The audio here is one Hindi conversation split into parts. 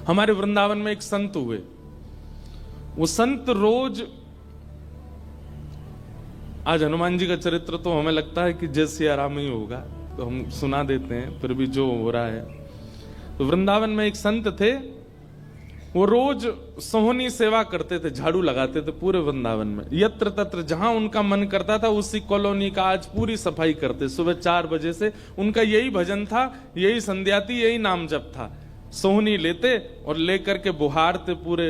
हमारे वृंदावन में एक संत हुए, वो संत रोज, आज हनुमान जी का चरित्र तो हमें लगता है कि जय सिया राम ही होगा, तो हम सुना देते हैं, फिर भी जो हो रहा है। तो वृंदावन में एक संत थे, वो रोज सोहनी सेवा करते थे, झाड़ू लगाते थे पूरे वृंदावन में, यत्र तत्र जहां उनका मन करता था उसी कॉलोनी का आज पूरी सफाई करते। सुबह 4 बजे से उनका यही भजन था, यही संध्या थी, यही नाम जप था। सोहनी लेते और लेकर के बुहारते पूरे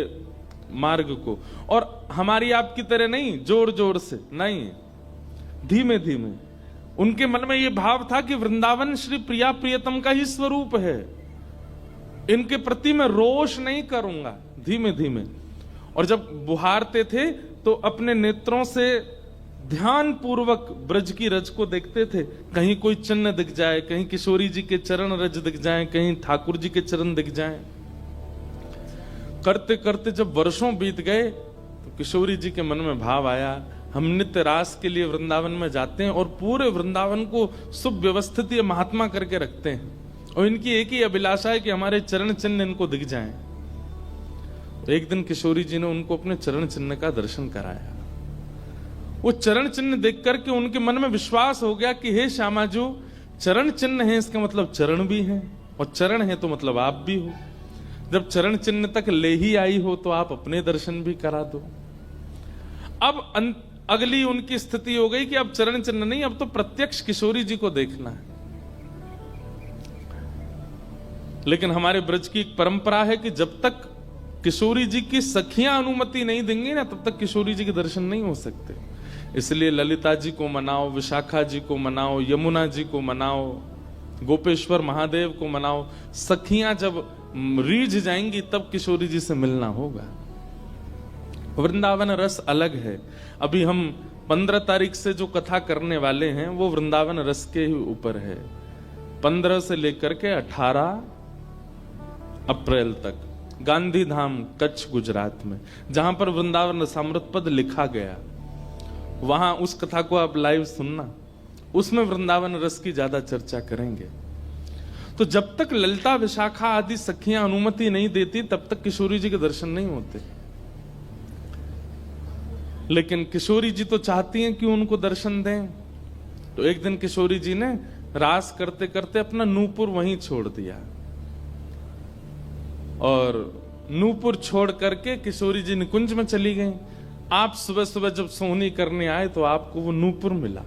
मार्ग को, और हमारी आपकी तरह नहीं जोर जोर से, नहीं, धीमे धीमे। उनके मन में यह भाव था कि वृंदावन श्री प्रिया प्रियतम का ही स्वरूप है, इनके प्रति मैं रोष नहीं करूंगा, धीमे धीमे। और जब बुहारते थे तो अपने नेत्रों से ध्यान पूर्वक ब्रज की रज को देखते थे, कहीं कोई चिन्ह दिख जाए, कहीं किशोरी जी के चरण रज दिख जाए, कहीं ठाकुर जी के चरण दिख जाए। करते करते जब वर्षों बीत गए तो किशोरी जी के मन में भाव आया, हम नित्य रास के लिए वृंदावन में जाते हैं और पूरे वृंदावन को सुव्यवस्थित ये महात्मा करके रखते हैं, और इनकी एक ही अभिलाषा है कि हमारे चरण चिन्ह इनको दिख जाएं। तो एक दिन किशोरी जी ने उनको अपने चरण चिन्ह का दर्शन कराया। वो चरण चिन्ह देख करके उनके मन में विश्वास हो गया कि हे श्यामा जो चरण चिन्ह है, इसका मतलब चरण भी है, और चरण है तो मतलब आप भी हो। जब चरण चिन्ह तक ले ही आई हो तो आप अपने दर्शन भी करा दो। अब अगली उनकी स्थिति हो गई कि अब चरण चिन्ह नहीं, अब तो प्रत्यक्ष किशोरी जी को देखना है। लेकिन हमारे ब्रज की एक परंपरा है कि जब तक किशोरी जी की सखियां अनुमति नहीं देंगी ना, तब तक किशोरी जी के दर्शन नहीं हो सकते। इसलिए ललिता जी को मनाओ, विशाखा जी को मनाओ, यमुना जी को मनाओ, गोपेश्वर महादेव को मनाओ, सखियां जब रीझ जाएंगी तब किशोरी जी से मिलना होगा। वृंदावन रस अलग है। अभी हम 15 तारीख से जो कथा करने वाले हैं वो वृंदावन रस के ही ऊपर है। 15 से लेकर के 18 अप्रैल तक गांधी धाम कच्छ गुजरात में, जहां पर वृंदावन रसामृत पद लिखा गया, वहां उस कथा को आप लाइव सुनना, उसमें वृंदावन रस की ज्यादा चर्चा करेंगे। तो जब तक ललिता विशाखा आदि सखियां अनुमति नहीं देती तब तक किशोरी जी के दर्शन नहीं होते। लेकिन किशोरी जी तो चाहती हैं कि उनको दर्शन दें। तो एक दिन किशोरी जी ने रास करते करते अपना नूपुर वहीं छोड़ दिया, और नूपुर छोड़ करके किशोरी जी निकुंज में चली गई। आप सुबह सुबह जब सोहनी करने आए तो आपको वो नूपुर मिला,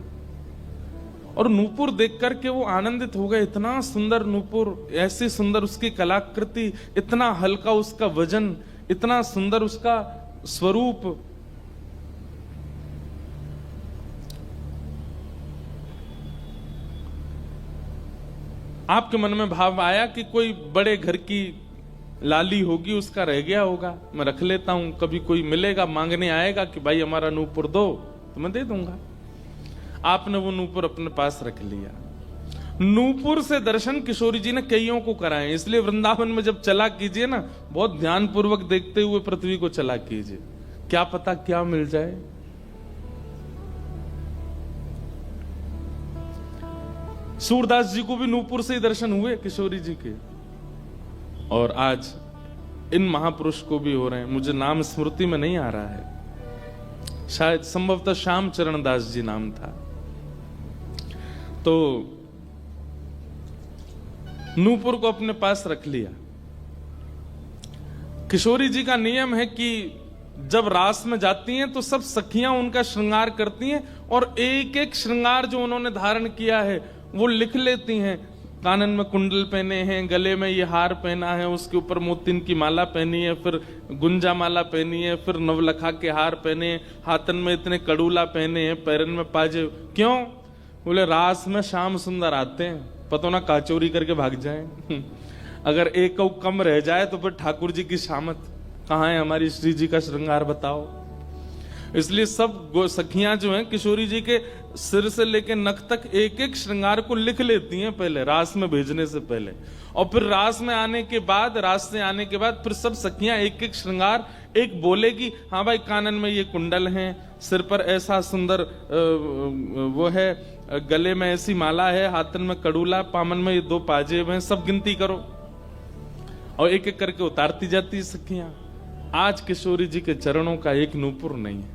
और नूपुर देख करके वो आनंदित हो गए। इतना सुंदर नूपुर, ऐसी सुंदर उसकी कलाकृति, इतना हल्का उसका वजन, इतना सुंदर उसका स्वरूप। आपके मन में भाव आया कि कोई बड़े घर की लाली होगी, उसका रह गया होगा, मैं रख लेता हूं, कभी कोई मिलेगा मांगने आएगा कि भाई हमारा नूपुर दो तो मैं दे दूंगा। आपने वो नूपुर अपने पास रख लिया। नूपुर से दर्शन किशोरी जी ने कईयों को कराए। इसलिए वृंदावन में जब चला कीजिए ना, बहुत ध्यान पूर्वक देखते हुए पृथ्वी को चला कीजिए, क्या पता क्या मिल जाए। सूरदास जी को भी नूपुर से ही दर्शन हुए किशोरी जी के, और आज इन महापुरुष को भी हो रहे हैं। मुझे नाम स्मृति में नहीं आ रहा है, शायद संभवतः श्याम चरण दास जी नाम था। तो नूपुर को अपने पास रख लिया। किशोरी जी का नियम है कि जब रास में जाती हैं तो सब सखियां उनका श्रृंगार करती हैं, और एक एक श्रृंगार जो उन्होंने धारण किया है वो लिख लेती हैं। कानन में कुंडल पहने हैं, गले में ये हार पहना है, उसके ऊपर मोतिन की माला पहनी है, फिर गुंजा माला पहनी है, फिर नवलखा के हार पहने हैं, हाथन में इतने कड़ूला पहने हैं, पैरन में पाजे। क्यों? बोले रास में श्याम सुंदर आते हैं, पता ना काचोरी करके भाग जाएं। अगर एक कम रह जाए तो फिर ठाकुर जी की शामत कहाँ है, हमारी श्री जी का श्रृंगार बताओ। इसलिए सब सखियां जो हैं किशोरी जी के सिर से लेकर नख तक एक एक श्रृंगार को लिख लेती हैं पहले, रास में भेजने से पहले, और फिर रास में आने के बाद, रास से आने के बाद फिर सब सखियां एक एक श्रृंगार, एक बोलेगी हाँ भाई कानन में ये कुंडल हैं, सिर पर ऐसा सुंदर वो है, गले में ऐसी माला है, हाथन में कड़ूला, पामन में ये 2 पाजेब हैं, सब गिनती करो। और एक एक करके उतारती जाती सखियां। आज किशोरी जी के चरणों का एक नूपुर नहीं है।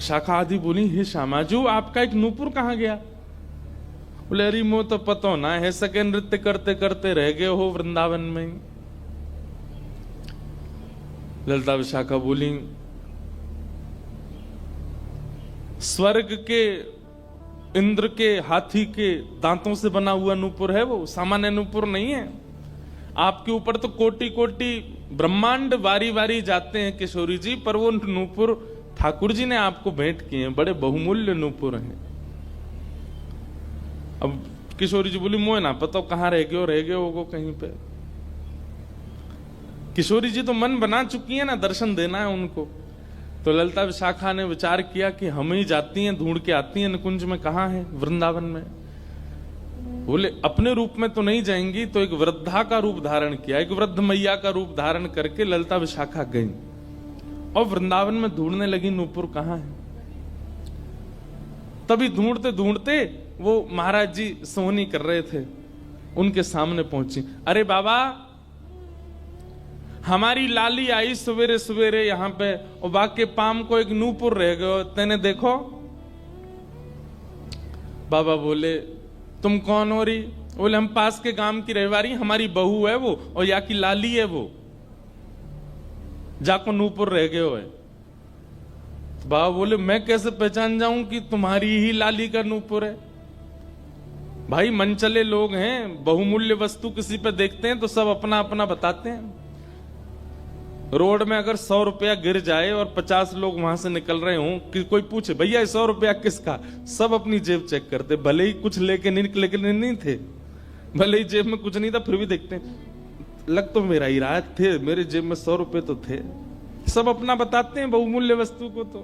शाखा आदि बोली, हे श्यामाजू आपका एक नूपुर कहां गया? बोले अरे मो तो पतो ना है, सके नृत्य करते करते रह गए हो वृंदावन में। ललिता विशाखा बोली, स्वर्ग के इंद्र के हाथी के दांतों से बना हुआ नूपुर है वो, सामान्य नूपुर नहीं है। आपके ऊपर तो कोटि कोटि ब्रह्मांड वारी वारी जाते हैं किशोरी जी, पर वो नूपुर ठाकुर जी ने आपको भेंट किए हैं, बड़े बहुमूल्य नूपुर हैं। अब किशोरी जी बोली, मोए ना पता कहां रह गए हो कहीं पे। किशोरी जी तो मन बना चुकी है ना, दर्शन देना है उनको। तो ललिता विशाखा ने विचार किया कि हम ही जाती हैं, ढूंढ के आती हैं निकुंज में, कहां है वृंदावन में। बोले अपने रूप में तो नहीं जाएंगी, तो एक वृद्धा का रूप धारण किया, एक वृद्ध मैया का रूप धारण करके ललिता विशाखा गई और वृंदावन में ढूंढने लगी नूपुर कहां है। तभी ढूंढते ढूंढते वो महाराज जी सोहनी कर रहे थे, उनके सामने पहुंची। अरे बाबा, हमारी लाली आई सवेरे सवेरे यहाँ पे और बाके पाम को एक नूपुर रह गयो, तेने देखो? बाबा बोले, तुम कौन हो रही? बोले हम पास के गांव की रहवारी, हमारी बहू है वो और या की लाली है वो, जाको नूपुर रह गयो है। बाबा बोले, मैं कैसे पहचान जाऊं कि तुम्हारी ही लाली का नूपुर है? भाई मनचले लोग हैं, बहुमूल्य वस्तु किसी पे देखते हैं तो सब अपना अपना बताते हैं। रोड में अगर 100 रुपया गिर जाए और 50 लोग वहां से निकल रहे हों, कि कोई पूछे भैया 100 रुपया किसका, सब अपनी जेब चेक करते, भले ही कुछ लेके नहीं थे, भले ही जेब में कुछ नहीं था, फिर भी देखते हैं लग तो मेरा ही रहा थे, मेरे जेब में 100 रुपए तो थे। सब अपना बताते हैं बहुमूल्य वस्तु को। तो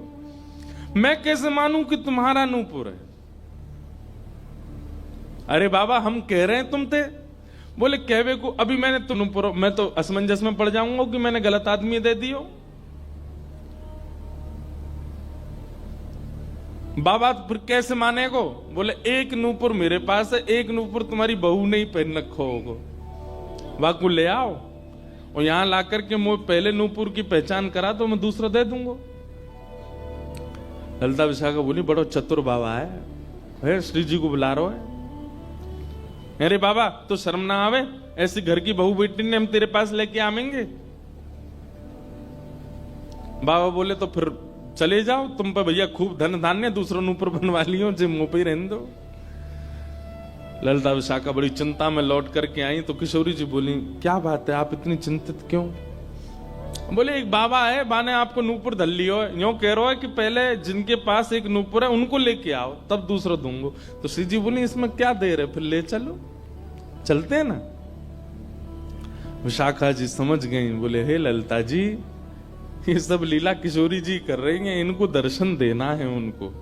मैं कैसे मानूं कि तुम्हारा नूपुर है? अरे बाबा हम कह रहे हैं तुम थे। बोले कहवे को अभी मैंने तो नूपुर, मैं तो असमंजस में पड़ जाऊंगा कि मैंने गलत आदमी दे दियो। बाबा फिर कैसे मानेगो? बोले एक नूपुर मेरे पास है, एक नूपुर तुम्हारी बहू ने ही पहन रखो होगो, वाकू ले आओ और यहां लाकर के मुझे पहले नूपुर की पहचान करा तो मैं दूसरा दे दूंगा। ललिता विशाखा बोली, बड़ो चतुर बाबा है, श्री जी को बुला रहा है। अरे बाबा तो शर्म ना आवे, ऐसी घर की बहू बेटी ने हम तेरे पास लेके आवेंगे? बाबा बोले, तो फिर चले जाओ, तुम पे भैया खूब धन धान्य, दूसरों नूपुर बनवा लियो, जो मुंह पे ही रहने दो। ललिता विशाखा बड़ी चिंता में लौट करके आई तो किशोरी जी बोली, क्या बात है, आप इतनी चिंतित क्यों? बोले एक बाबा है, बाने आपको नूपुर धल लियो, यूं कह रहा है कि पहले जिनके पास एक नूपुर है उनको लेके आओ, तब दूसरा दूंगो। तो श्री जी बोली, इसमें क्या देर है, फिर ले चलो, चलते हैं ना। विशाखा जी समझ गई, बोले हे ललिता जी, ये सब लीला किशोरी जी कर रही हैं, इनको दर्शन देना है उनको,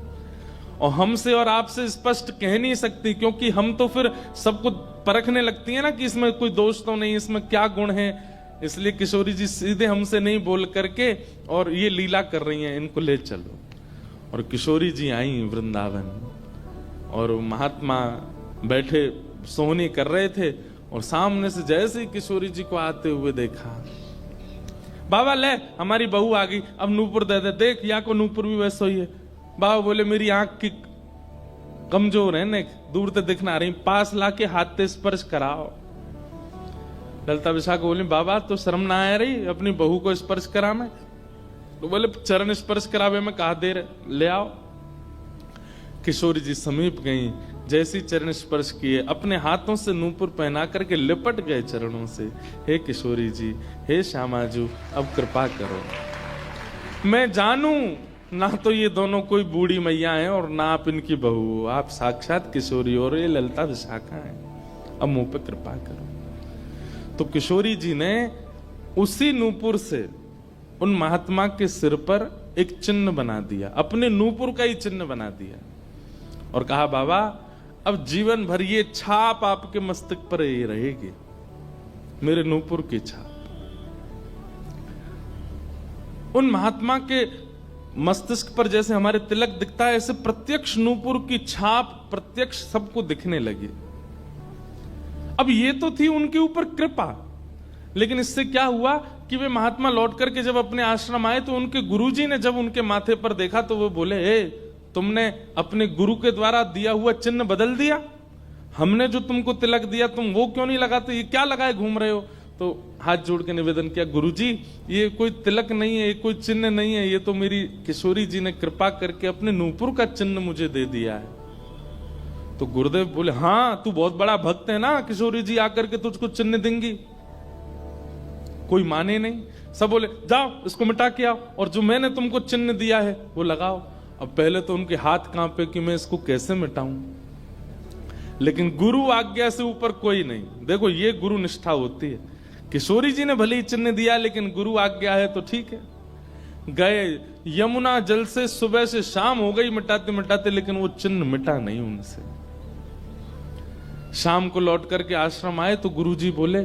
और हमसे और आपसे स्पष्ट कह नहीं सकती, क्योंकि हम तो फिर सबको परखने लगती है ना कि इसमें कोई दोष तो नहीं, इसमें क्या गुण है। इसलिए किशोरी जी सीधे हमसे नहीं बोल करके और ये लीला कर रही हैं, इनको ले चलो। और किशोरी जी आई वृंदावन और महात्मा बैठे सोहनी कर रहे थे और सामने से जैसे ही किशोरी जी को आते हुए देखा, बाबा ले हमारी बहू आ गई, अब नूपुर दे दे, देख या को नूपुर भी वैसा ही है। बाबा बोले, मेरी आंख की कमजोर है ने, दूर से दिखना रही, पास लाके हाथ से स्पर्श कराओ। ललिता विशाखा बोली, बाबा तो शर्म ना आ रही अपनी बहू को स्पर्श करा में? तो बोले चरण स्पर्श करावे में कहा देर, ले आओ। किशोरी जी समीप गई, जैसी चरण स्पर्श किए अपने हाथों से नूपुर पहना करके लिपट गए चरणों से। हे किशोरी जी, हे श्यामाजू, अब कृपा करो, मैं जानू ना तो ये दोनों कोई बूढ़ी मैया हैं और ना आप इनकी बहू, आप साक्षात किशोरी और ये ललिता विशाखा है, अब मुंह पे कृपा करो। तो किशोरी जी ने उसी नूपुर से उन महात्मा के सिर पर एक चिन्ह बना दिया, अपने नूपुर का ही चिन्ह बना दिया और कहा, बाबा अब जीवन भर ये छाप आपके मस्तक पर ही रहेगी, मेरे नूपुर की छाप। उन महात्मा के मस्तिष्क पर जैसे हमारे तिलक दिखता है, ऐसे प्रत्यक्ष नूपुर की छाप प्रत्यक्ष सबको दिखने लगी। अब ये तो थी उनके ऊपर कृपा, लेकिन इससे क्या हुआ कि वे महात्मा लौट करके जब अपने आश्रम आए तो उनके गुरुजी ने जब उनके माथे पर देखा तो वो बोले, तुमने अपने गुरु के द्वारा दिया हुआ चिन्ह बदल दिया, हमने जो तुमको तिलक दिया तुम वो क्यों नहीं लगाते, ये क्या लगाए घूम रहे हो। तो हाथ जोड़ के निवेदन किया, गुरुजी ये कोई तिलक नहीं है, ये कोई चिन्ह नहीं है, ये तो मेरी किशोरी जी ने कृपा करके अपने नूपुर का चिन्ह मुझे दे दिया है। तो गुरुदेव बोले, हाँ तू बहुत बड़ा भक्त है ना, किशोरी जी आकर के तुझको चिन्ह देंगी। कोई माने नहीं, सब बोले जाओ इसको मिटा के आओ और जो मैंने तुमको चिन्ह दिया है वो लगाओ। अब पहले तो उनके हाथ कांपे कि मैं इसको कैसे मिटाऊं, लेकिन गुरु आज्ञा से ऊपर कोई नहीं। देखो ये गुरु निष्ठा होती है। किशोरी जी ने भले ही चिन्ह दिया, लेकिन गुरु आज्ञा है तो ठीक है। गए यमुना जल से सुबह से शाम हो गई मिटाते मिटाते, लेकिन वो चिन्ह मिटा नहीं उनसे। शाम को लौट करके आश्रम आए तो गुरुजी बोले,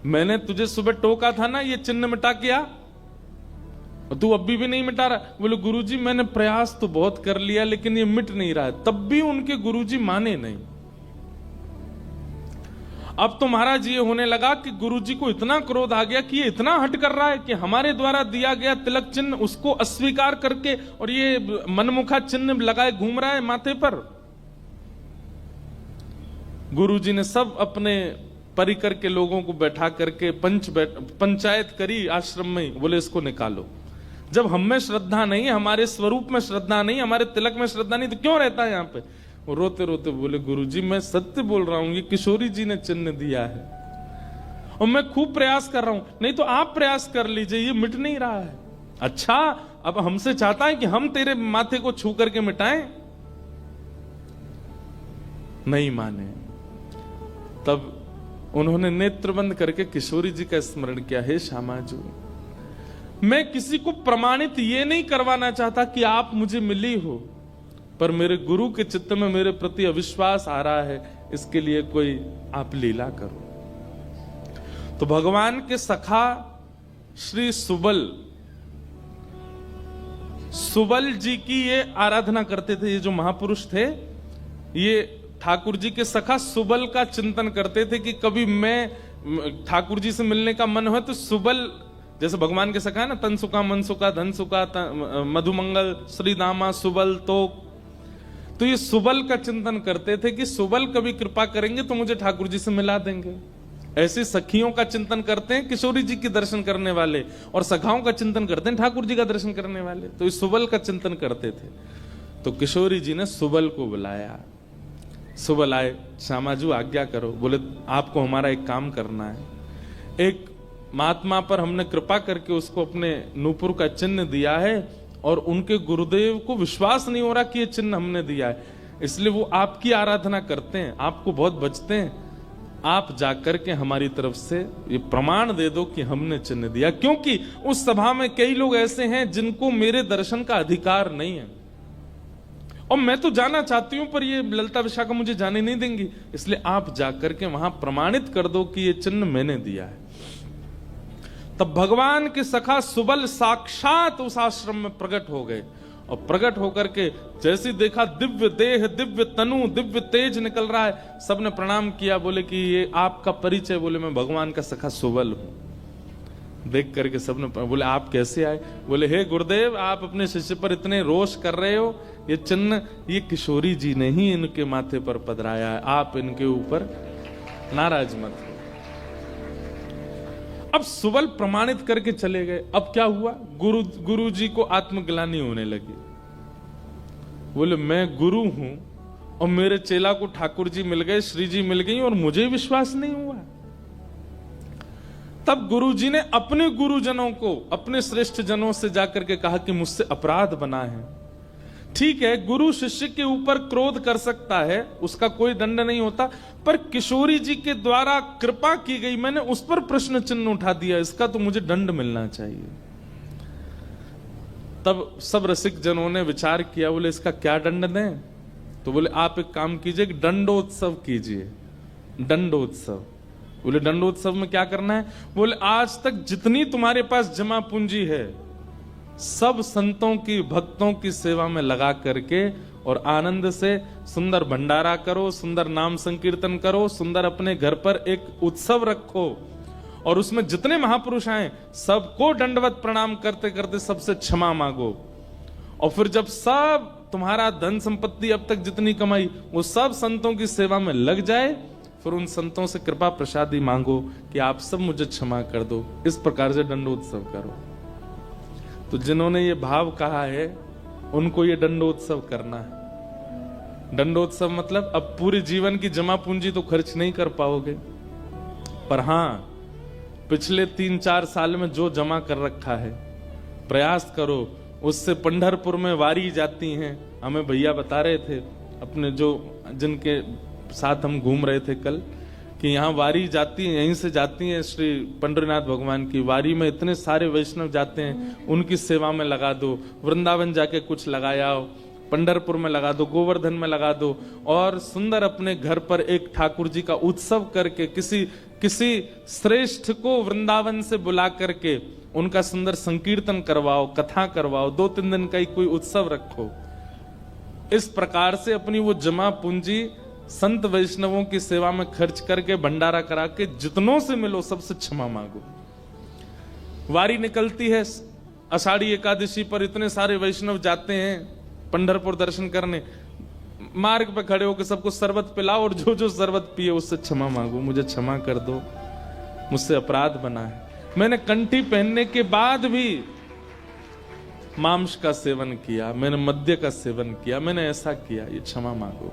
मैंने तुझे सुबह टोका था ना ये चिन्ह मिटा के आ, और तू अभी भी नहीं मिटा रहा। बोले गुरुजी मैंने प्रयास तो बहुत कर लिया लेकिन ये मिट नहीं रहा है। तब भी उनके गुरुजी माने नहीं। अब तो महाराज ये होने लगा कि गुरुजी को इतना क्रोध आ गया कि ये इतना हट कर रहा है कि हमारे द्वारा दिया गया तिलक चिन्ह उसको अस्वीकार करके और ये मनमुखा चिन्ह लगाए घूम रहा है माथे पर। गुरुजी ने सब अपने परिकर के लोगों को बैठा करके पंचायत करी आश्रम में। बोले इसको निकालो, जब हम में श्रद्धा नहीं, हमारे स्वरूप में श्रद्धा नहीं, हमारे तिलक में श्रद्धा नहीं, तो क्यों रहता है यहाँ पे। वो रोते रोते बोले गुरुजी मैं सत्य बोल रहा हूं, ये किशोरी जी ने चिन्ह दिया है और मैं खूब प्रयास कर रहा हूं। नहीं तो आप प्रयास कर लीजिए, ये मिट नहीं रहा है। अच्छा अब हमसे चाहता है कि हम तेरे माथे को छू करके मिटाएं। नहीं माने। तब उन्होंने नेत्र बंद करके किशोरी जी का स्मरण किया, हे श्यामाजू मैं किसी को प्रमाणित ये नहीं करवाना चाहता कि आप मुझे मिली हो, पर मेरे गुरु के चित्त में मेरे प्रति अविश्वास आ रहा है, इसके लिए कोई आप लीला करो। तो भगवान के सखा श्री सुबल जी की ये आराधना करते थे। ये जो महापुरुष थे ये ठाकुर जी के सखा सुबल का चिंतन करते थे कि कभी मैं ठाकुर जी से मिलने का मन हो तो सुबल, जैसे भगवान के सखा है ना, तन सुखा मन सुखा धन सुखा मधुमंगल श्री दामा सुबल, तो ये सुबल का चिंतन करते थे कि सुबल कभी कृपा करेंगे तो मुझे ठाकुर जी से मिला देंगे। ऐसे सखियों का चिंतन करते हैं किशोरी जी के दर्शन करने वाले, और सखाओं का चिंतन करते हैं ठाकुर जी का दर्शन करने वाले। तो इस सुबल का चिंतन करते थे। तो किशोरी जी ने सुबल को बुलाया। सुबल आए, श्यामाजू आज्ञा करो। बोले आपको हमारा एक काम करना है। एक महात्मा पर हमने कृपा करके उसको अपने नूपुर का चिन्ह दिया है और उनके गुरुदेव को विश्वास नहीं हो रहा कि ये चिन्ह हमने दिया है, इसलिए वो आपकी आराधना करते हैं, आपको बहुत बचते हैं। आप जाकर के हमारी तरफ से ये प्रमाण दे दो कि हमने चिन्ह दिया, क्योंकि उस सभा में कई लोग ऐसे हैं जिनको मेरे दर्शन का अधिकार नहीं है और मैं तो जाना चाहती हूं पर ये ललिता विशाखा मुझे जाने नहीं देंगी, इसलिए आप जाकर के वहां प्रमाणित कर दो कि ये चिन्ह मैंने दिया है। तब भगवान के सखा सुबल साक्षात उस आश्रम में प्रकट हो गए और प्रकट होकर के जैसे देखा दिव्य देह, दिव्य तनु, दिव्य तेज निकल रहा है, सबने प्रणाम किया। बोले कि ये आपका परिचय। बोले मैं भगवान का सखा सुबल हूं। देख करके सबने बोले आप कैसे आए। बोले हे गुरुदेव आप अपने शिष्य पर इतने रोष कर रहे हो, ये चिन्ह ये किशोरी जी ने ही इनके माथे पर पधराया है, आप इनके ऊपर नाराज मत हो। अब सुबल प्रमाणित करके चले गए। अब क्या हुआ, गुरु जी को आत्मग्लानि होने लगी। बोले मैं गुरु हूं और मेरे चेला को ठाकुर जी मिल गए, श्री जी मिल गई और मुझे विश्वास नहीं हुआ। तब गुरु जी ने अपने गुरुजनों को, अपने श्रेष्ठ जनों से जाकर के कहा कि मुझसे अपराध बना है। ठीक है, गुरु शिष्य के ऊपर क्रोध कर सकता है, उसका कोई दंड नहीं होता, पर किशोरी जी के द्वारा कृपा की गई, मैंने उस पर प्रश्न चिन्ह उठा दिया, इसका तो मुझे दंड मिलना चाहिए। तब सब रसिक जनों ने विचार किया। बोले इसका क्या दंड दें। तो बोले आप एक काम कीजिए, दंडोत्सव कीजिए। दंडोत्सव। बोले दंडोत्सव में क्या करना है। बोले आज तक जितनी तुम्हारे पास जमा पूंजी है सब संतों की भक्तों की सेवा में लगा करके और आनंद से सुंदर भंडारा करो, सुंदर नाम संकीर्तन करो, सुंदर अपने घर पर एक उत्सव रखो और उसमें जितने महापुरुष आए सबको दंडवत प्रणाम करते करते सबसे क्षमा मांगो। और फिर जब सब तुम्हारा धन संपत्ति अब तक जितनी कमाई वो सब संतों की सेवा में लग जाए, फिर उन संतों से कृपा प्रसादी मांगो कि आप सब मुझे क्षमा कर दो। इस प्रकार से दंडोत्सव करो। तो जिन्होंने ये भाव कहा है उनको ये दंडोत्सव करना है। दंडोत्सव मतलब अब पूरे जीवन की जमा पूंजी तो खर्च नहीं कर पाओगे, पर हां पिछले 3-4 साल में जो जमा कर रखा है प्रयास करो उससे। पंढरपुर में वारी जाती हैं, हमें भैया बता रहे थे अपने जो जिनके साथ हम घूम रहे थे कल, कि यहाँ वारी जाती है, यहीं से जाती है श्री पंडरीनाथ भगवान की वारी में इतने सारे वैष्णव जाते हैं, उनकी सेवा में लगा दो। वृंदावन जाके कुछ लगाया, पंढरपुर में लगा दो, गोवर्धन में लगा दो, और सुंदर अपने घर पर एक ठाकुर जी का उत्सव करके किसी श्रेष्ठ को वृंदावन से बुला करके उनका सुंदर संकीर्तन करवाओ, कथा करवाओ, 2-3 दिन का ही कोई उत्सव रखो। इस प्रकार से अपनी वो जमा पूंजी संत वैष्णवों की सेवा में खर्च करके भंडारा करा के जितनों से मिलो सबसे क्षमा मांगो। वारी निकलती है आषाढ़ी एकादशी पर, इतने सारे वैष्णव जाते हैं पंढरपुर दर्शन करने, मार्ग पे खड़े होकर सबको शरबत पिलाओ और जो जो शरबत पिए उससे क्षमा मांगो, मुझे क्षमा कर दो, मुझसे अपराध बना है, मैंने कंठी पहनने के बाद भी मांस का सेवन किया, मैंने मद्य का सेवन किया, मैंने ऐसा किया, ये क्षमा मांगो।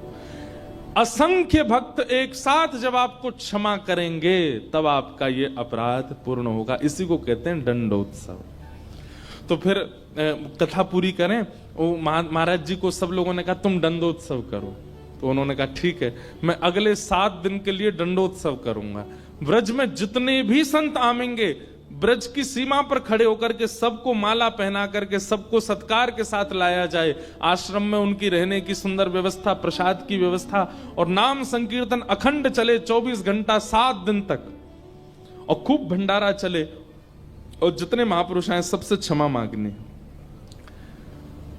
असंख्य भक्त एक साथ जब आपको क्षमा करेंगे तब आपका ये अपराध पूर्ण होगा। इसी को कहते हैं दंडोत्सव। तो फिर कथा पूरी करें। वो महाराज जी को सब लोगों ने कहा तुम दंडोत्सव करो, तो उन्होंने कहा ठीक है, मैं अगले 7 दिन के लिए दंडोत्सव करूंगा। ब्रज में जितने भी संत आवेंगे ब्रज की सीमा पर खड़े होकर के सबको माला पहना करके सबको सत्कार के साथ लाया जाए। आश्रम में उनकी रहने की सुंदर व्यवस्था, प्रसाद की व्यवस्था, और नाम संकीर्तन अखंड चले 24 घंटा 7 दिन तक, और खूब भंडारा चले, और जितने महापुरुष आए सबसे क्षमा मांगनी।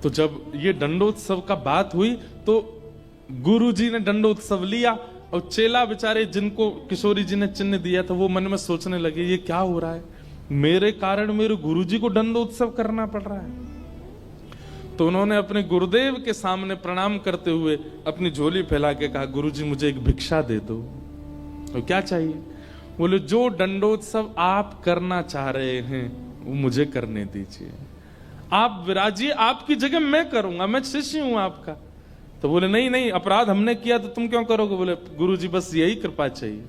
तो जब ये दंडोत्सव का बात हुई तो गुरु जी ने दंडोत्सव लिया, और चेला बेचारे जिनको किशोरी जी ने चिन्ह दिया था वो मन में सोचने लगे ये क्या हो रहा है, मेरे कारण मेरे गुरुजी को दंडोत्सव करना पड़ रहा है। तो उन्होंने अपने गुरुदेव के सामने प्रणाम करते हुए अपनी झोली फैला के कहा गुरुजी मुझे एक भिक्षा दे दो। तो क्या चाहिए? बोले जो दंडोत्सव आप करना चाह रहे हैं वो मुझे करने दीजिए, आप विराजिए, आपकी जगह मैं करूंगा, मैं शिष्य हूं आपका। तो बोले नहीं नहीं, अपराध हमने किया तो तुम क्यों करोगे? बोले गुरुजी बस यही कृपा चाहिए।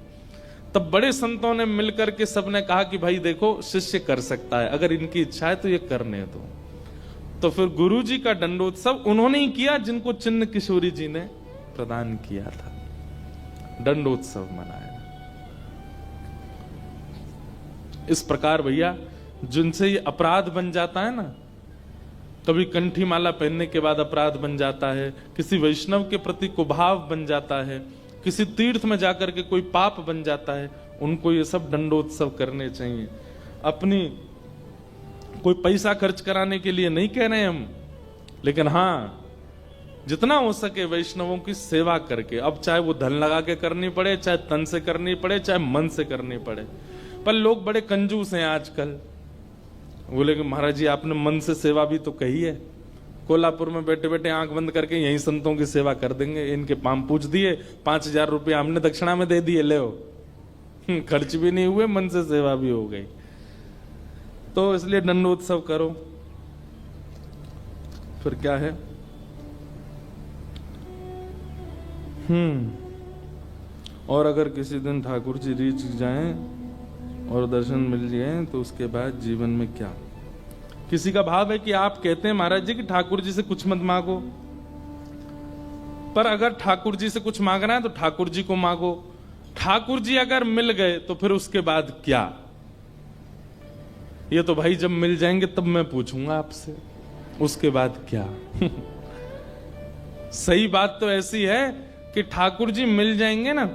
तब बड़े संतों ने मिलकर के सबने कहा कि भाई देखो शिष्य कर सकता है, अगर इनकी इच्छा है तो ये करने दो। तो फिर गुरुजी का दंडोत्सव उन्होंने ही किया जिनको चिन्ह किशोरी जी ने प्रदान किया था, दंडोत्सव मनाया। इस प्रकार भैया जिनसे ये अपराध बन जाता है ना, कभी कंठी माला पहनने के बाद अपराध बन जाता है, किसी वैष्णव के प्रति कुभाव बन जाता है, किसी तीर्थ में जाकर के कोई पाप बन जाता है, उनको ये सब दंडोत्सव करने चाहिए। अपनी कोई पैसा खर्च कराने के लिए नहीं कह रहे हम, लेकिन हाँ जितना हो सके वैष्णवों की सेवा करके, अब चाहे वो धन लगा के करनी पड़े, चाहे तन से करनी पड़े, चाहे मन से करनी पड़े। पर लोग बड़े कंजूस हैं आजकल। बोले कि महाराज जी आपने मन से सेवा भी तो कही है, कोल्हापुर में बैठे बैठे आंख बंद करके यही संतों की सेवा कर देंगे, इनके पाम पूछ दिए, 5000 रुपये हमने दक्षिणा में दे दिए, ले खर्च भी नहीं हुए, मन से सेवा भी हो गई। तो इसलिए दंडोत्सव करो। फिर क्या है, और अगर किसी दिन ठाकुर जी रीच जाएं और दर्शन मिल जाए तो उसके बाद जीवन में क्या। किसी का भाव है कि आप कहते हैं महाराज जी कि ठाकुर जी से कुछ मत मांगो, पर अगर ठाकुर जी से कुछ मांगना है तो ठाकुर जी को मांगो। ठाकुर जी अगर मिल गए तो फिर उसके बाद क्या? ये तो भाई जब मिल जाएंगे तब मैं पूछूंगा आपसे, उसके बाद क्या? सही बात तो ऐसी है कि ठाकुर जी मिल जाएंगे ना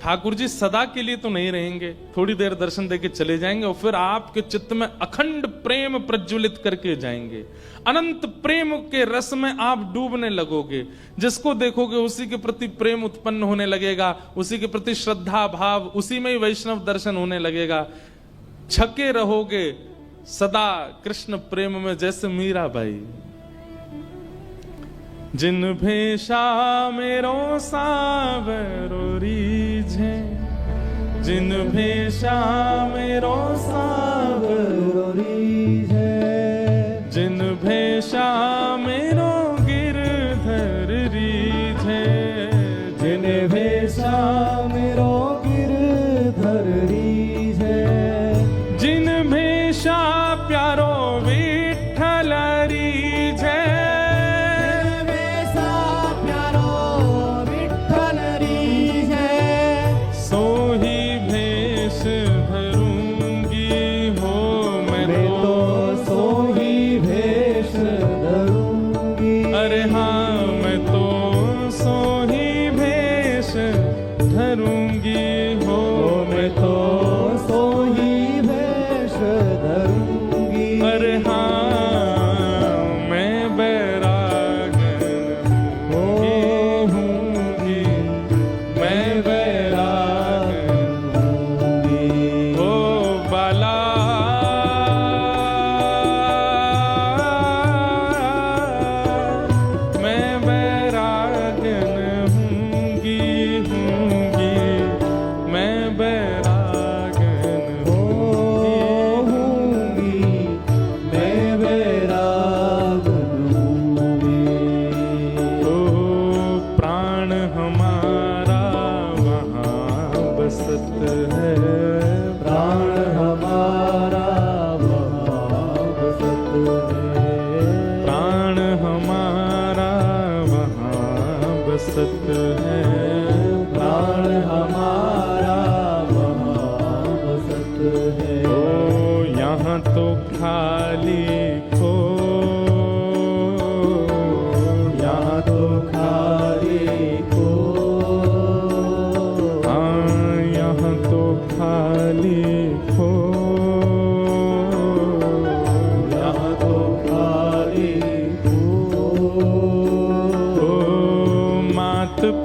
ठाकुर जी सदा के लिए तो नहीं रहेंगे, थोड़ी देर दर्शन देके चले जाएंगे और फिर आपके चित्त में अखंड प्रेम प्रज्वलित करके जाएंगे। अनंत प्रेम के रस में आप डूबने लगोगे। जिसको देखोगे उसी के प्रति प्रेम उत्पन्न होने लगेगा, उसी के प्रति श्रद्धा भाव, उसी में ही वैष्णव दर्शन होने लगेगा। छके रहोगे सदा कृष्ण प्रेम में, जैसे मीराबाई। जिन भेषा मेरो सावरो रीझे, जिन भेषा मेरो सावरो रीझे, जिन भेषा मेरो गिरधर रीझे, जिन भेषा मेरो गिरधर रीझे, जिन भेषा प्यारो विठ्ठल रीझे,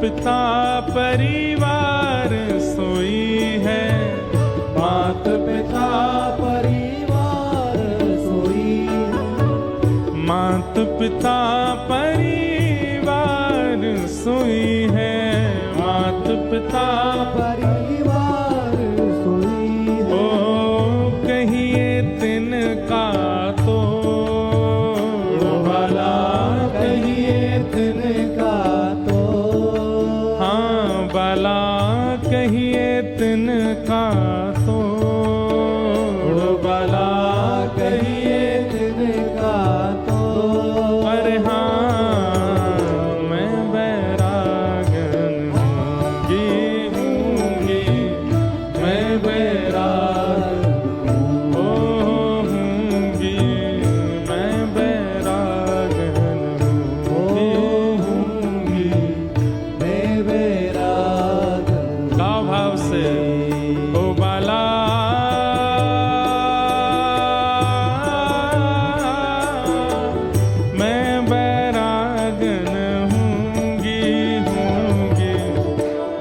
पिता परिवार सोई है, मात पिता परिवार सोई है, मात पिता परिवार सोई है, मात पिता परिवार सोई है। ओ कहिए तिनका तो भला, कहिए तिनका भला, कहिए तिनका तो भला, कहिए तिनका तो। अरे हाँ मैं बैरागन हूँगी, मैं बैराग हूँगी, मैं बैरागन हूँगी, मैं बैराग। गाँव भाव से ओ बाला, मैं बैरागन हूँगी, हूँगी,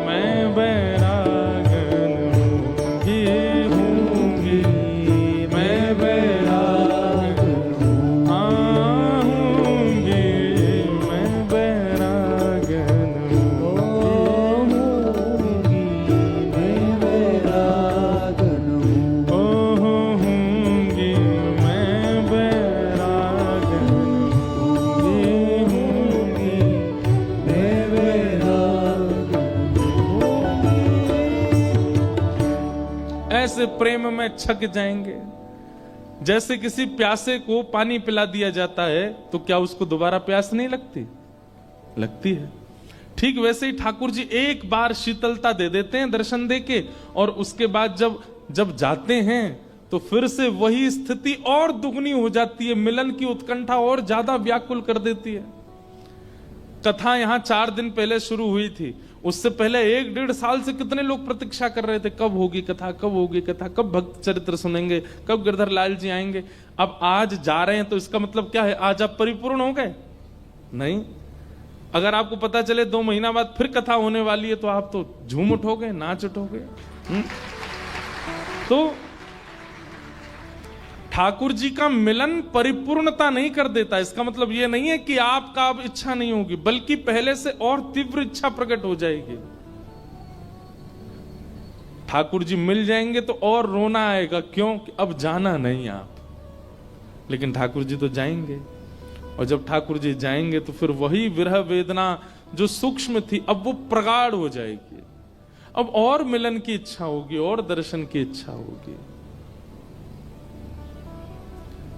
मैं बैरागन हूँगी, हूँगी, मैं बैरागन हूँगी, मैं बैरागन ऐसे प्रेम में छक जाएंगे। जैसे किसी प्यासे को पानी पिला दिया जाता है तो क्या उसको दोबारा प्यास नहीं लगती? लगती है। ठीक वैसे ही ठाकुर जी एक बार शीतलता दे देते हैं दर्शन देके, और उसके बाद जब जाते हैं तो फिर से वही स्थिति और दुगनी हो जाती है, मिलन की उत्कंठा और ज्यादा व्याकुल कर देती है। कथा यहां 4 दिन पहले शुरू हुई थी, उससे पहले 1-1.5 साल से कितने लोग प्रतीक्षा कर रहे थे, कब होगी कथा, कब होगी कथा, कब भक्त चरित्र सुनेंगे, कब गिरधर लाल जी आएंगे। अब आज जा रहे हैं तो इसका मतलब क्या है, आज आप परिपूर्ण हो गए? नहीं। अगर आपको पता चले 2 महीना बाद फिर कथा होने वाली है तो आप तो झूम उठोगे, नाच उठोगे। तो ठाकुर जी का मिलन परिपूर्णता नहीं कर देता। इसका मतलब यह नहीं है कि आपका अब इच्छा नहीं होगी, बल्कि पहले से और तीव्र इच्छा प्रकट हो जाएगी। ठाकुर जी मिल जाएंगे तो और रोना आएगा, क्यों कि अब जाना नहीं आप, लेकिन ठाकुर जी तो जाएंगे। और जब ठाकुर जी जाएंगे तो फिर वही विरह वेदना जो सूक्ष्म थी अब वो प्रगाढ़ हो जाएगी। अब और मिलन की इच्छा होगी, और दर्शन की इच्छा होगी।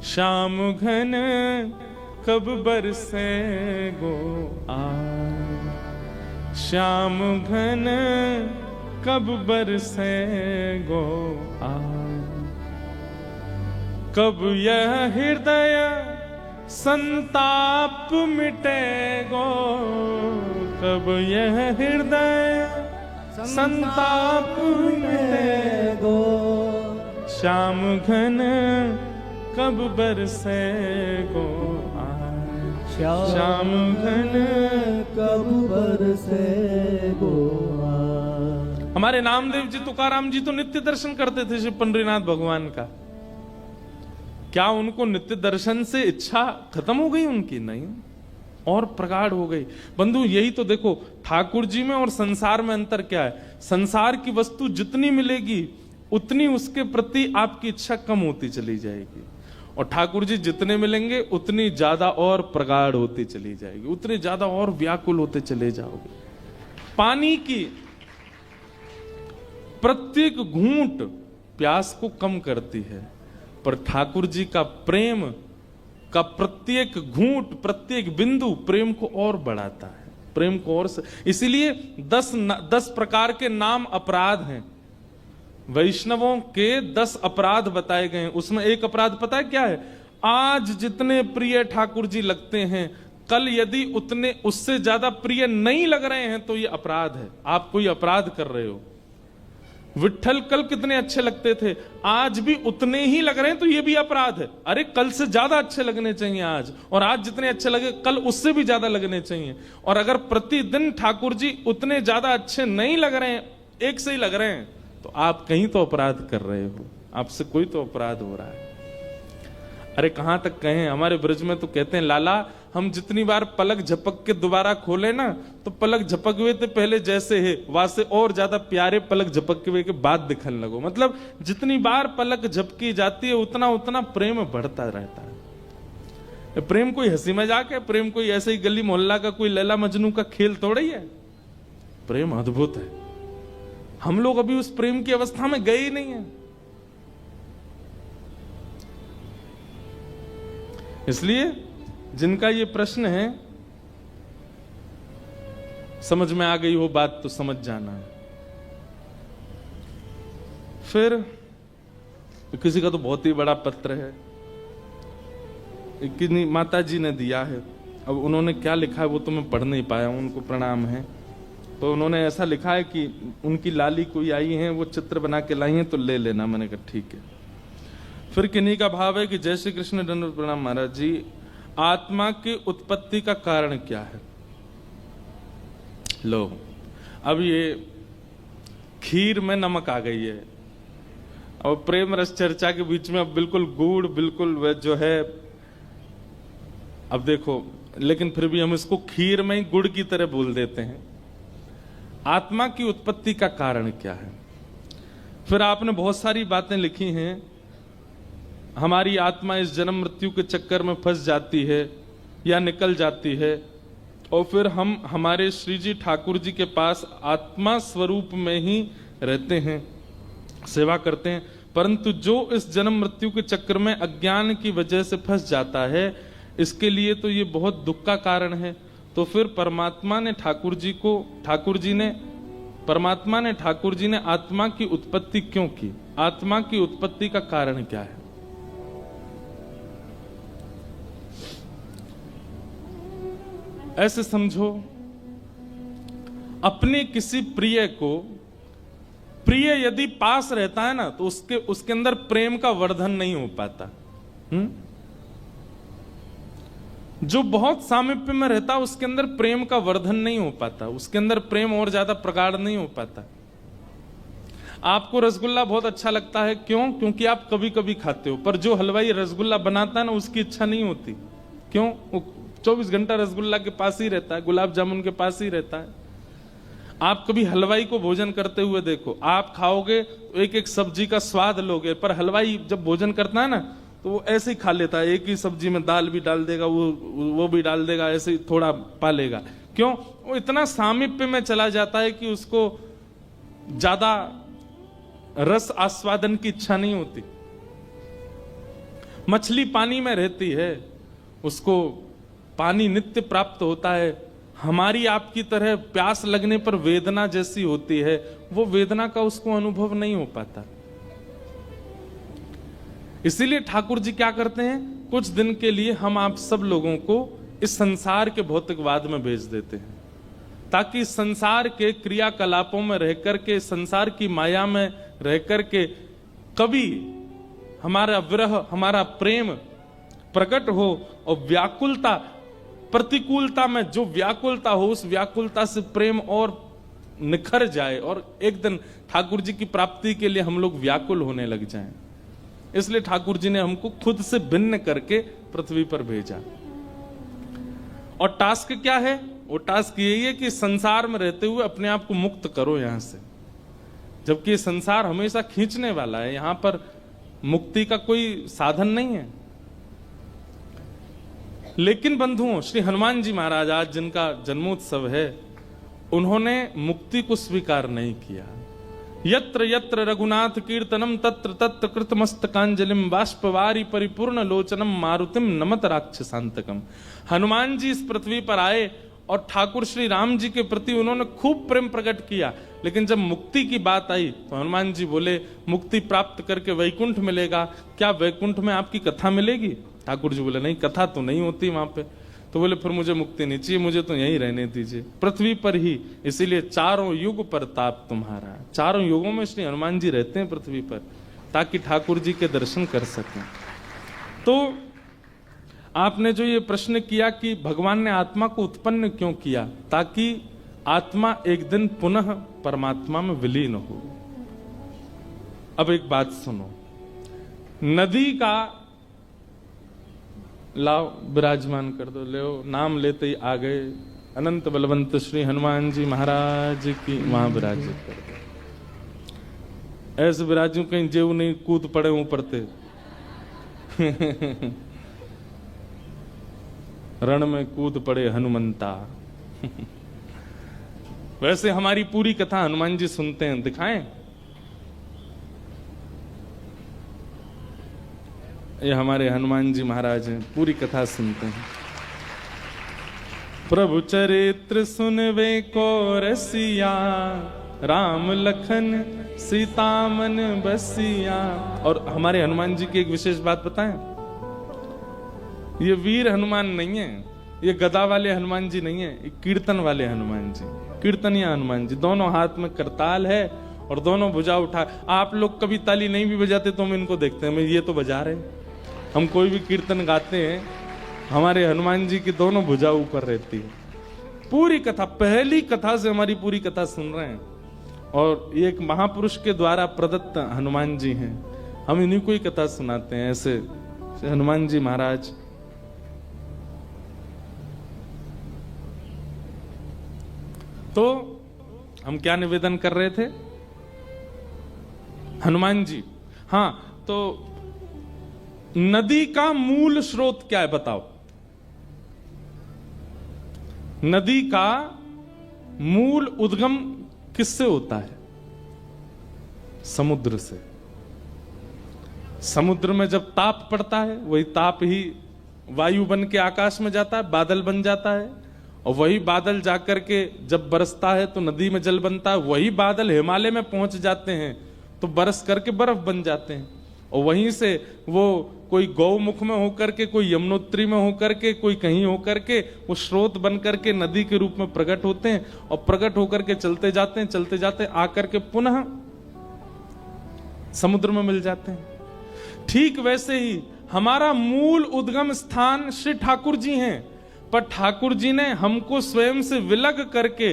श्याम घन कब बरसे गो आ, श्याम घन कब बरसे गो आ, कब यह हृदय संताप मिटेगो, कब यह हृदय संताप मिटेगो, श्याम घन कब बरसेगो आ, श्याम घन कब बरसेगो आ। हमारे नामदेव जी, तुकाराम जी तो नित्य दर्शन करते थे श्री पंडरीनाथ भगवान का। क्या उनको नित्य दर्शन से इच्छा खत्म हो गई उनकी? नहीं, और प्रगाढ़ हो गई। बंधु यही तो देखो, ठाकुर जी में और संसार में अंतर क्या है। संसार की वस्तु जितनी मिलेगी उतनी उसके प्रति आपकी इच्छा कम होती चली जाएगी, और ठाकुर जी जितने मिलेंगे उतनी ज्यादा और प्रगाढ़ होती चली जाएगी, उतने ज्यादा और व्याकुल होते चले जाओगे। पानी की प्रत्येक घूंट प्यास को कम करती है, पर ठाकुर जी का प्रेम का प्रत्येक घूंट, प्रत्येक बिंदु प्रेम को और बढ़ाता है, प्रेम को और। इसीलिए 10 प्रकार के नाम अपराध हैं। वैष्णवों के 10 अपराध बताए गए हैं। उसमें एक अपराध पता है क्या है? आज जितने प्रिय ठाकुर जी लगते हैं, कल यदि उतने उससे ज्यादा प्रिय नहीं लग रहे हैं तो ये अपराध है। आप कोई अपराध कर रहे हो। विट्ठल कल कितने अच्छे लगते थे, आज भी उतने ही लग रहे हैं तो ये भी अपराध है। अरे कल से ज्यादा अच्छे लगने चाहिए आज, और आज जितने अच्छे लगे कल उससे भी ज्यादा लगने चाहिए। और अगर प्रतिदिन ठाकुर जी उतने ज्यादा अच्छे नहीं लग रहे हैं, एक से ही लग रहे हैं, तो आप कहीं तो अपराध कर रहे हो, आपसे कोई तो अपराध हो रहा है। अरे कहां तक कहें, हमारे ब्रज में तो कहते हैं, लाला हम जितनी बार पलक झपक के दोबारा खोले ना, तो पलक झपक हुए थे पहले जैसे है वैसे और ज्यादा प्यारे पलक झपक हुए के बाद दिखने लगो। मतलब जितनी बार पलक झपकी जाती है उतना उतना प्रेम बढ़ता रहता है। प्रेम कोई हंसी मजाक है, प्रेम कोई ऐसे ही गली मोहल्ला का कोई लैला मजनू का खेल थोड़ा ही है। प्रेम अद्भुत है। हम लोग अभी उस प्रेम की अवस्था में गए ही नहीं है। इसलिए जिनका ये प्रश्न है, समझ में आ गई हो बात तो समझ जाना है। फिर किसी का तो बहुत ही बड़ा पत्र है, किन्हीं माता जी ने दिया है। अब उन्होंने क्या लिखा है वो तो मैं पढ़ नहीं पाया हूं, उनको प्रणाम है। तो उन्होंने ऐसा लिखा है कि उनकी लाली कोई आई है, वो चित्र बना के लाई है तो ले लेना। मैंने कहा ठीक है। फिर किन्हीं का भाव है कि जय श्री कृष्ण, दंडवत प्रणाम महाराज जी, आत्मा की उत्पत्ति का कारण क्या है? लो, अब ये खीर में नमक आ गई है, और प्रेम रस चर्चा के बीच में अब बिल्कुल गुड़, बिल्कुल वह जो है, अब देखो, लेकिन फिर भी हम इसको खीर में ही गुड़ की तरह बोल देते हैं। आत्मा की उत्पत्ति का कारण क्या है? फिर आपने बहुत सारी बातें लिखी हैं। हमारी आत्मा इस जन्म मृत्यु के चक्कर में फंस जाती है या निकल जाती है, और फिर हम हमारे श्री जी ठाकुर जी के पास आत्मा स्वरूप में ही रहते हैं, सेवा करते हैं। परंतु जो इस जन्म मृत्यु के चक्कर में अज्ञान की वजह से फंस जाता है, इसके लिए तो ये बहुत दुख का कारण है। तो फिर परमात्मा ने ठाकुर जी ने आत्मा की उत्पत्ति क्यों की? आत्मा की उत्पत्ति का कारण क्या है? ऐसे समझो, अपने किसी प्रिय को, प्रिय यदि पास रहता है ना तो उसके अंदर प्रेम का वर्धन नहीं हो पाता। जो बहुत सामीप्य में रहता है उसके अंदर प्रेम का वर्धन नहीं हो पाता, उसके अंदर प्रेम और ज्यादा प्रगाढ़ नहीं हो पाता। आपको रसगुल्ला बहुत अच्छा लगता है, क्यों? क्योंकि आप कभी कभी खाते हो, पर जो हलवाई रसगुल्ला बनाता है ना उसकी इच्छा नहीं होती। क्यों? वो 24 घंटा रसगुल्ला के पास ही रहता है, गुलाब जामुन के पास ही रहता है। आप कभी हलवाई को भोजन करते हुए देखो, आप खाओगे तो एक एक सब्जी का स्वाद लोगे, पर हलवाई जब भोजन करता है ना तो वो ऐसे ही खा लेता है, एक ही सब्जी में दाल भी डाल देगा, वो भी डाल देगा, ऐसे ही थोड़ा पा लेगा। क्यों? वो इतना सामीप्य में चला जाता है कि उसको ज्यादा रस आस्वादन की इच्छा नहीं होती। मछली पानी में रहती है, उसको पानी नित्य प्राप्त होता है। हमारी आपकी तरह प्यास लगने पर वेदना जैसी होती है, वो वेदना का उसको अनुभव नहीं हो पाता। इसीलिए ठाकुर जी क्या करते हैं, कुछ दिन के लिए हम आप सब लोगों को इस संसार के भौतिकवाद में भेज देते हैं, ताकि संसार के क्रियाकलापों में रहकर के, संसार की माया में रहकर के कभी हमारा विरह, हमारा प्रेम प्रकट हो और व्याकुलता, प्रतिकूलता में जो व्याकुलता हो, उस व्याकुलता से प्रेम और निखर जाए और एक दिन ठाकुर जी की प्राप्ति के लिए हम लोग व्याकुल होने लग जाएं। इसलिए ठाकुर जी ने हमको खुद से भिन्न करके पृथ्वी पर भेजा। और टास्क क्या है? वो टास्क यही है कि संसार में रहते हुए अपने आप को मुक्त करो यहां से, जबकि ये संसार हमेशा खींचने वाला है, यहां पर मुक्ति का कोई साधन नहीं है। लेकिन बंधुओं, श्री हनुमान जी महाराज आज जिनका जन्मोत्सव है, उन्होंने मुक्ति को स्वीकार नहीं किया। यत्र यत्र रघुनाथ कीर्तनम तत्र तत्र कृतमस्तकांजलिम बाष्पवारी परिपूर्ण लोचनम मारुतिम नमत राक्षसांतकम। हनुमान जी इस पृथ्वी पर आए और ठाकुर श्री राम जी के प्रति उन्होंने खूब प्रेम प्रकट किया, लेकिन जब मुक्ति की बात आई तो हनुमान जी बोले, मुक्ति प्राप्त करके वैकुंठ मिलेगा, क्या वैकुंठ में आपकी कथा मिलेगी? ठाकुर जी बोले, नहीं, कथा तो नहीं होती वहां पे। तो बोले, फिर मुझे मुक्ति नहीं चाहिए, मुझे तो यहीं रहने दीजिए, पृथ्वी पर ही। इसीलिए चारों युग पर ताप तुम्हारा, चारों युगों में श्री हनुमान जी रहते हैं पृथ्वी पर, ताकि ठाकुर जी के दर्शन कर सकें। तो आपने जो ये प्रश्न किया कि भगवान ने आत्मा को उत्पन्न क्यों किया, ताकि आत्मा एक दिन पुनः परमात्मा में विलीन हो। अब एक बात सुनो, नदी का, लाओ विराजमान कर दो, ले नाम लेते ही आ गए, अनंत बलवंत श्री हनुमान जी महाराज की, वहां विराजित कर दो। ऐसे विराजू कहीं जेऊ नहीं कूद पड़े ऊपर ते रण में कूद पड़े हनुमंता। वैसे हमारी पूरी कथा हनुमान जी सुनते हैं, दिखाएं? ये हमारे हनुमान जी महाराज हैं, पूरी कथा सुनते हैं। प्रभु चरित्र सुनवे को रसिया, राम लखन सीता मन बसिया। और हमारे हनुमान जी की एक विशेष बात बताएं, ये वीर हनुमान नहीं है, ये गदा वाले हनुमान जी नहीं है, ये कीर्तन वाले हनुमान जी, कीर्तनिया हनुमान जी। दोनों हाथ में करताल है और दोनों भुजा उठा। आप लोग कभी ताली नहीं भी बजाते तो हम इनको देखते हैं, ये तो बजा रहे हैं। हम कोई भी कीर्तन गाते हैं, हमारे हनुमान जी की दोनों भुजा ऊपर रहती है। पूरी कथा, पहली कथा से हमारी पूरी कथा सुन रहे हैं, और ये एक महापुरुष के द्वारा प्रदत्त हनुमान जी हैं, हम इन्हीं को ही कथा सुनाते हैं। ऐसे हनुमान जी महाराज तो हम क्या निवेदन कर रहे थे? हनुमान जी, हाँ, तो नदी का मूल स्रोत क्या है बताओ? नदी का मूल उद्गम किससे होता है? समुद्र से। समुद्र में जब ताप पड़ता है, वही ताप ही वायु बन के आकाश में जाता है, बादल बन जाता है, और वही बादल जाकर के जब बरसता है तो नदी में जल बनता है, वही बादल हिमालय में पहुंच जाते हैं तो बरस करके बर्फ बन जाते हैं। और वहीं से वो कोई गौमुख में होकर के, कोई यमुनोत्री में होकर के, कोई कहीं होकर के वो स्रोत बन करके नदी के रूप में प्रकट होते हैं और प्रकट होकर के चलते जाते आकर के पुनः समुद्र में मिल जाते हैं। ठीक वैसे ही हमारा मूल उद्गम स्थान श्री ठाकुर जी हैं, पर ठाकुर जी ने हमको स्वयं से विलग करके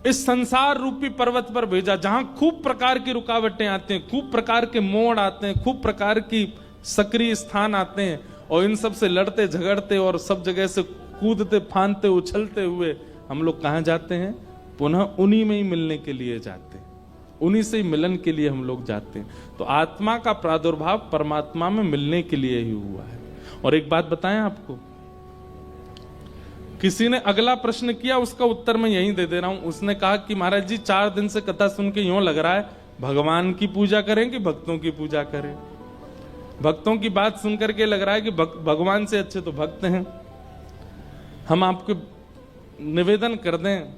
इस संसार रूपी पर्वत पर भेजा, जहां खूब प्रकार की रुकावटें आते हैं, खूब प्रकार के मोड़ आते हैं, खूब प्रकार की सक्रिय स्थान आते हैं, और इन सब से लड़ते झगड़ते और सब जगह से कूदते फांदते उछलते हुए हम लोग कहां जाते हैं? पुनः उन्हीं में ही मिलने के लिए जाते हैं, उन्हीं से ही मिलन के लिए हम लोग जाते हैं। तो आत्मा का प्रादुर्भाव परमात्मा में मिलने के लिए ही हुआ है। और एक बात बताएं आपको, किसी ने अगला प्रश्न किया, उसका उत्तर मैं यहीं दे दे रहा हूं। उसने कहा कि महाराज जी 4 दिन से कथा सुन के यूं लग रहा है भगवान की पूजा करें कि भक्तों की पूजा करें। भक्तों की बात सुनकर के लग रहा है कि भगवान से अच्छे तो भक्त हैं। हम आपको निवेदन कर दें,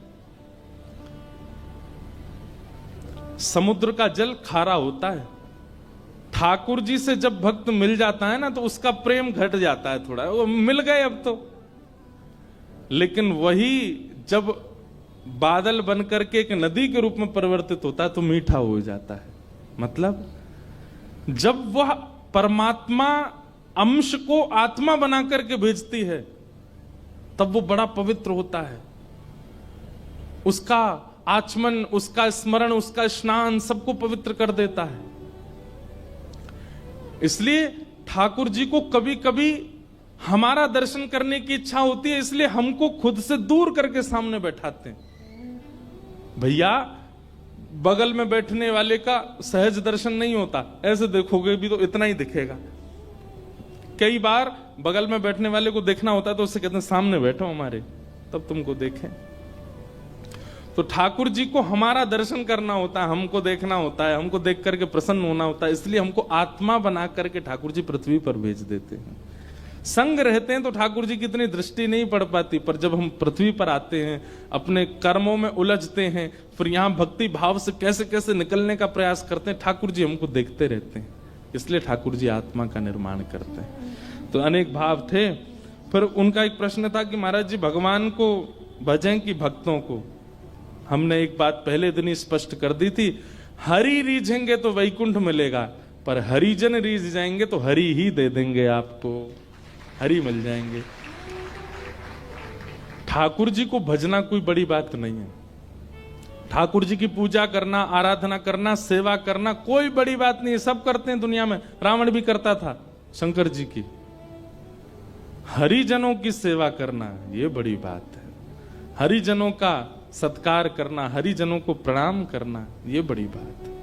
समुद्र का जल खारा होता है, ठाकुर जी से जब भक्त मिल जाता है ना तो उसका प्रेम घट जाता है थोड़ा, वो मिल गए अब तो। लेकिन वही जब बादल बन करके एक नदी के रूप में परिवर्तित होता है तो मीठा हो जाता है। मतलब जब वह परमात्मा अंश को आत्मा बना करके भेजती है तब वो बड़ा पवित्र होता है। उसका आचमन, उसका स्मरण, उसका स्नान सबको पवित्र कर देता है। इसलिए ठाकुर जी को कभी कभी हमारा दर्शन करने की इच्छा होती है, इसलिए हमको खुद से दूर करके सामने बैठाते हैं। भैया बगल में बैठने वाले का सहज दर्शन नहीं होता, ऐसे देखोगे भी तो इतना ही दिखेगा। कई बार बगल में बैठने वाले को देखना होता है तो उससे कहते हैं सामने बैठो हमारे, तब तुमको देखें। तो ठाकुर जी को हमारा दर्शन करना होता है, हमको देखना होता है, हमको देख करके प्रसन्न होना होता है, इसलिए हमको आत्मा बना करके ठाकुर जी पृथ्वी पर भेज देते हैं। संग रहते हैं तो ठाकुर जी की इतनी दृष्टि नहीं पड़ पाती, पर जब हम पृथ्वी पर आते हैं, अपने कर्मों में उलझते हैं, फिर यहां भक्ति भाव से कैसे कैसे निकलने का प्रयास करते हैं, ठाकुर जी हमको देखते रहते हैं। इसलिए ठाकुर जी आत्मा का निर्माण करते हैं। तो अनेक भाव थे। फिर उनका एक प्रश्न था कि महाराज जी भगवान को भजें कि भक्तों को? हमने एक बात पहले दिन ही स्पष्ट कर दी थी, हरि रीझेंगे तो वैकुंठ मिलेगा, पर हरिजन रीझ जाएंगे तो हरि ही दे देंगे आपको, हरि मिल जाएंगे। ठाकुर जी को भजना कोई बड़ी बात नहीं है। ठाकुर जी की पूजा करना, आराधना करना, सेवा करना कोई बड़ी बात नहीं है, सब करते हैं दुनिया में। रावण भी करता था शंकर जी की। हरिजनों की सेवा करना ये बड़ी बात है। हरिजनों का सत्कार करना, हरिजनों को प्रणाम करना ये बड़ी बात है।